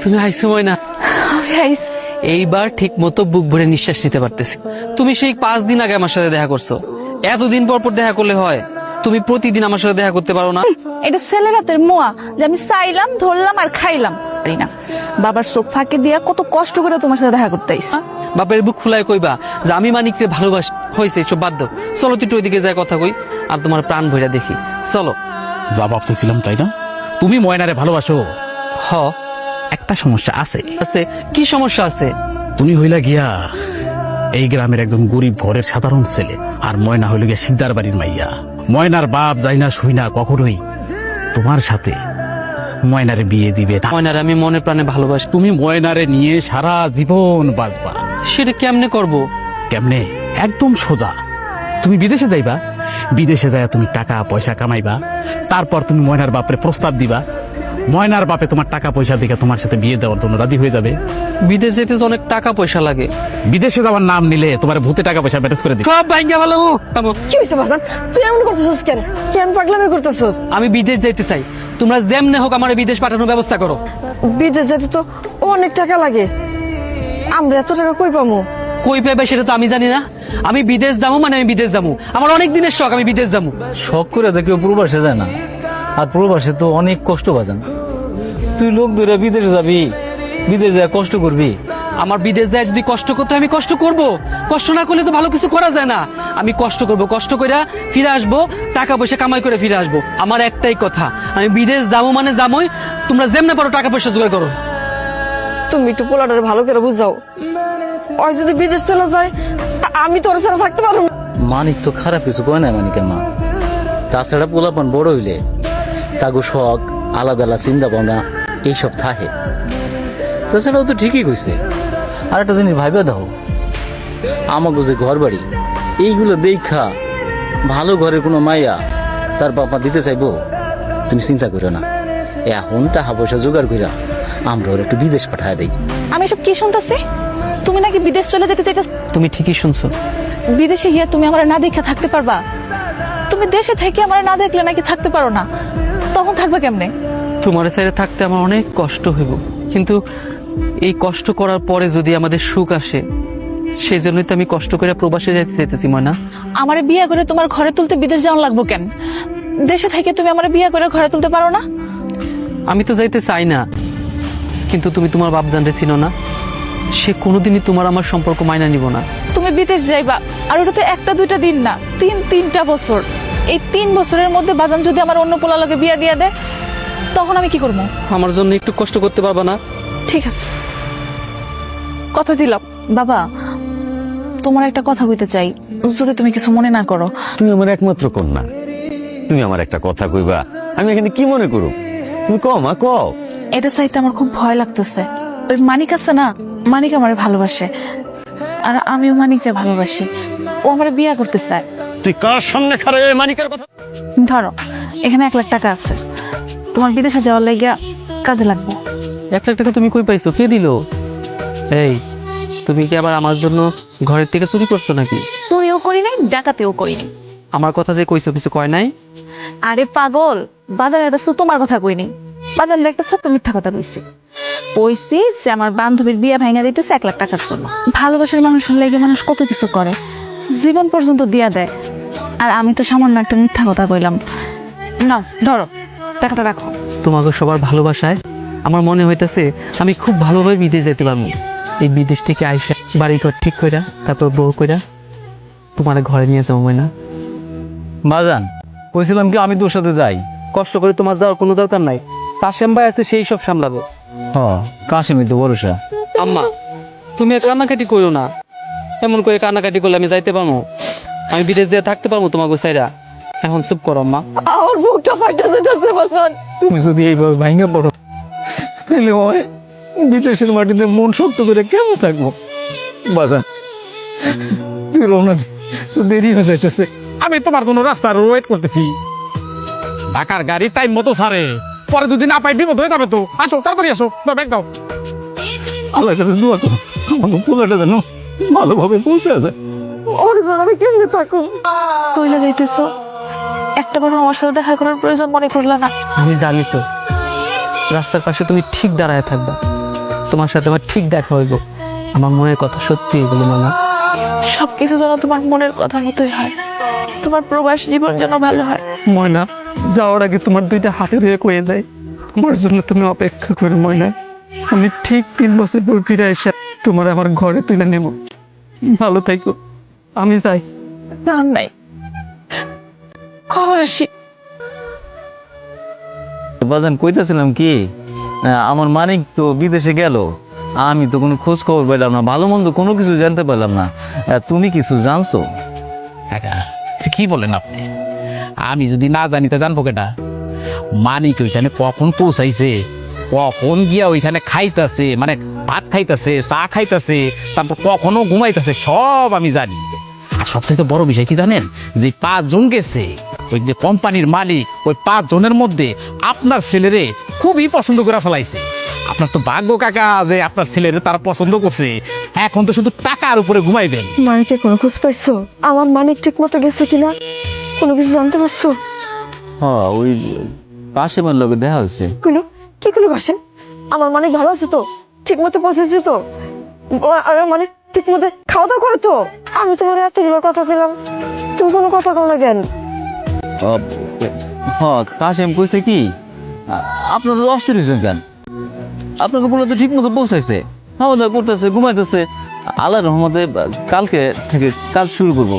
তুমি আইছো ময়না। এইবার ঠিক মতো বুক ভরে নিঃশ্বাস নিতে পারতেছি। তুমি সেই 5 দিন আগে আমার সাথে দেখা করছো, এতদিন পর পর দেখা করলে হয়? তুমি প্রতিদিন আমার সাথে দেখা করতে পারো না? এটা ছেলের হাতের মোয়া যে আমি চাইলাম, ধরলাম আর খাইলাম পারি না। বাবার চোখ ফাঁকে দিয়া কত কষ্ট করে তোমার সাথে দেখা করতে আইছি। বাপের বুক ফুলায় কইবা যে আমি মানিককে ভালোবাসি। হয়েছে, এসব বাদ দাও, চলো তুই ওইদিকে যায় কথা কই আর তোমার প্রাণ ভইরা দেখি। চলো। যা ভাবতেছিলাম তাই না, তুমি ময়নারে ভালোবাসো। হ, একটা সমস্যা আছে। আছে। কি সমস্যা আছে? তুমি হইলা গিয়া এই গ্রামের একদম গরিব ঘরের সাধারণ ছেলে, আর ময়না হইল গিয়া সিকদার বাড়ির মাইয়া। ময়নার বাপ যাই না শুই না কখনোই তোমার সাথে ময়নারে বিয়ে দিবে না। ময়নারে আমি মনে প্রাণে ভালোবাসি। তুমি ময়নারে নিয়ে সারা জীবন বাঁচবা। সেটা কেমনে করব? কেমনে? একদম সোজা। তুমি বিদেশে যাইবা, বিদেশে যাইয়া তুমি টাকা পয়সা কামাইবা, তারপর তুমি ময়নার বাপরে প্রস্তাব দিবা। ময়নার বাপে তোমার টাকা পয়সা দিকে তোমার সাথে বিয়ে দেওয়ার জন্য রাজি হয়ে যাবে। বিদেশ যেতে তো অনেক টাকা পয়সা লাগে। বিদেশে যাওয়ার নাম নিলে তোমার ভূতে টাকা পয়সা ম্যানেজ করে দিবে। সব ভাঙ্গা ভালো। কি হয়েছে বাজান? তুই এমন করতেছিস কেন? কেন পাগলামি করতেছিস? আমি বিদেশ যাইতে চাই, তোমরা যেমনে হোক আমার বিদেশ পাঠানোর ব্যবস্থা করো। বিদেশ যেতে তো অনেক টাকা লাগে, আমরা এত টাকা কই পামু? কই পাবে সেটা তো আমি জানি না। আমি বিদেশ যাবো মানে আমি বিদেশ যাবো, আমার অনেক দিনের শখ, আমি বিদেশ যাবো। শখ করে তো কেউ প্রবাসে যায় না, আর প্রবাসে তো অনেক কষ্ট বাজান। তুই লোক ধরে বিদেশে যাবি, বিদেশে যা কষ্ট করবি। আমার বিদেশ যায় যদি কষ্ট করতে আমি কষ্ট করব, কষ্ট না করলে তো ভালো কিছু করা যায় না। আমি কষ্ট করব, কষ্ট করে ফিরে আসবো, টাকা পয়সা কামাই করে ফিরে আসবো। আমার একটাই কথা, আমি বিদেশ যাবো মানে যাবোই। তোমরা যেমনে পারো টাকা পয়সা জোগাড় করো। তুমি একটু পোলাটারে ভালো করে বুঝাও, ওই যদি বিদেশ চলে যায় আমি তোর ছাড়া থাকতে পারবো না। মানিক তো খারাপ কিছু কয় না মানিকের মা। তাছাড়া পোলাপান বড় হইলে তাগো শখ আলাদা আলাদা চিন্তা ভাবনা এইসব থাকে। তাছাড়াও তো ঠিকই কইছে। আর একটা জিনিস ভাইবা দাও, আমাকে যে ঘর বাড়ি এইগুলো দেখা ভালো ঘরের কোনো মাইয়া তার বাবা দিতে চাইবো? তুমি চিন্তা করো না, এখন টাকা পয়সা জোগাড় কইরা আমরা ওর একটু বিদেশ পাঠায় দেই। আমি সব কি শুনতেছি? তুমি নাকি বিদেশ চলে যেতে চাইতেছ? তুমি ঠিকই শুনছো। বিদেশে গিয়ে তুমি আমার না দেখে থাকতে পারবা? তুমি দেশে থেকে আমার না দেখলে নাকি থাকতে পারো না, তখন থাকবে কেমনে? তোমার সাইডে থাকতে আমার অনেক কষ্ট হইব, কিন্তু এই কষ্ট করার পরে যদি আমাদের সুখ আসে, সেই জন্যই তো আমি কষ্ট করে প্রবাসে যাইতে চাইতেছি ময়না। আমারে বিয়ে করে তোমার ঘরে তুলতে বিদেশ যাওয়া লাগবো কেন? দেশে থেকে তুমি আমার বিয়ে করে ঘরে তুলতে পারো না? আমি তো যাইতে চাই না, কিন্তু তুমি তোমার বাপজানরে চিনো না, সে কোনোদিনই তোমার আমার সম্পর্ক মাইনা নিব না। তুমি বিদেশ যাইবা, আর ওটা তো 1-2 দিন না, 3-3টা বছর। এই 3 বছরের মধ্যে বাজান যদি আমার অন্য পোলা লাগে বিয়ে দিয়ে দেয়, তখন আমি কি করবো? আমার জন্য একটু কষ্ট করতে পারবা না? ঠিক আছে, কথা দিলাম। বাবা, তোমার একটা কথা কইতে চাই, যদি তুমি কিছু মনে না করো। তুমি আমার একমাত্র কন্যা, তুমি আমার একটা কথা কইবা, আমি এখানে কি মনে করো? তুমি কও মা, কও। এটা চাইতে আমার খুব ভয় লাগতেছে। ওই মানিক আছে না, মানিক আমারে ভালোবাসে, আর আমিও মানিককে ভালোবাসি। ও আমারে বিয়ে করতে চায়। তুই কার সামনে খারাপ মানিকার কথা? ধরো, এখানে 1 লাখ টাকা আছে, তোমার বিদেশে যাওয়ার লাগিয়া কাজে লাগবে। 1 লাখ টাকা তুমি কই পাইছো? কে দিল? এই, তুমি কি আবার আমার জন্য ঘরের থেকে চুরি করছো নাকি? চুরিও করি নাই, ডাকাতেও করি নাই। আমার কথা যে কইছো কিছু কয় নাই? আরে পাগল, বাজারে তো তোমার কথা কইনি, বাজারে একটা ছোট্ট মিথ্যা কথা কইছি। কইছি যে আমার বান্ধবীর বিয়ে ভাঙা দিতেছে 1 লাখ টাকার জন্য। ভালোবাসার মানুষের লেগে মানুষ কত কিছু করে, জীবন পর্যন্ত দিয়া দেয়। আর আমি তো সামান্য একটা মিথ্যা কথা কইলাম। না, ধরো টাকাটা রাখো। তোমাকে সবার ভালোবাসায় আমার মনে হইতেছে আমি খুব ভালোভাবে বিদেশ যেতে পারবো। এই বিদেশ থেকে আইসা বাড়িঘর ঠিক কইরা, তারপর বউ কইরা তোমার ঘরে নিয়ে যাবো না। বাজান, কইছিলাম কি আমি তোর সাথে যাই। কষ্ট করে তোমার যাওয়ার কোনো দরকার নাই, কাশেম ভাই আছে, সেই সব সামলাবে। কাশিমি তো ভরসা। আম্মা, তুমি কান্নাকাটি করো না। এমন করে কান্নাকাটি করলে আমি যাইতে পারবো? আমি বিদেশ যেয়ে থাকতে পারবো তোমাকে সাইরা? এখন চুপ করো আম্মা। আমার বুকটা ফাইটা যেতেছে বাজান। তুমি যদি এইভাবে ভাঙে পড়ো, তাহলে হয় বিদেশের মাটিতে মন শক্ত করে কেমন থাকবো? বাজান, তুই রওনা দিস, দেরি হয়ে যাইতেছে। আমি তোমার জন্য রাস্তার ওয়েট করতেছি। ঢাকার গাড়ি টাইম মতো ছাড়ে, পরে যদি না পাই বিপদ হয়ে যাবে তো। আসো, তাড়াতাড়ি আসো, দাও ব্যাগ দাও। আল্লাহর কাছে দোয়া করো আমার পোলাটা যেন ভালোভাবে পৌঁছে আছে। ওর জন্য আমি কেমনে থাকো? কইলা যাইতেছো, একটা বার আমার সাথে দেখা করার প্রয়োজন মনে করলা না? আমি জানি তো, রাস্তার পাশে তুমি ঠিক দাঁড়ায় থাকবা, তোমার সাথে আমার ঠিক দেখা হইব, আমার মনের কথা সত্যি এগুলো মানা। সবকিছু যেন তোমার মনের কথা মতোই হয়, তোমার প্রবাস জীবন যেন ভালো হয়। ময়না, যাওয়ার আগে তোমার দুইটা হাতে ধরে কয়ে যায় আমার জন্য তুমি অপেক্ষা করো ময়না। আমি ঠিক 3 বছর পর ফিরে এসে তোমার আমার ঘরে তুলে নেব। ভালো থাকো, আমি যাই। দাম নাই, খবর আসি। বাজান কইতাছিলাম কি, আমার মানিক তো বিদেশে গেল, আমি তো কোনো খোঁজ খবর পেলাম না, ভালো মন্দ কোনো কিছু জানতে পারলাম না। তুমি কিছু জানছো? কাকা কি বলেন আপনি? আমি যদি না জানি তা জানবো কেটা? মানিক ওইখানে কখন পৌঁছাইছে, কখন গিয়া ওইখানে খাইতাছে, মানে ভাত খাইতাছে, চা খাইতাছে, তারপর কখনো ঘুমাইতেছে, সব আমি জানি। আর সবচেয়ে বড় বিষয় কি জানেন, যে 5 জন গেছে, ওই যে কোম্পানির মালিক ওই 5 জনের মধ্যে আপনার ছেলেরে খুবই পছন্দ করে ফেলাইছে। আপনার তো ভাগ্য কাকা যে আপনার ছেলেরে তারা পছন্দ করছে। এখন তো শুধু টাকার উপরে ঘুমাইবেন। মানিকের কোনো খোঁজ পাইছো? আমার মানিক ঠিক মতো গেছে কিনা কোনো কিছু জানতে পারছো? হ্যাঁ, ওই কাশেমের লোকে দেখা হচ্ছে। কি কোনো ভাসেন? আমার মানিক ভালো আছে তো? ঠিক মতো পৌঁছেছে তো? আর মানে ঠিক মতো খাওয়া দাওয়া করো তো? আমি তোমার এতগুলো কথা পেলাম, তুমি কোনো কথা কও না কেন? হ্যাঁ, কাশেম কইছে কি, আপনার তো অস্থির হয়েছেন কেন? আপনাকে বলে তো ঠিক মতো পৌঁছাইছে, খাওয়া দাওয়া করতেছে, ঘুমাইতেছে। আল্লাহর রহমতে কালকে থেকে কাজ শুরু করবো।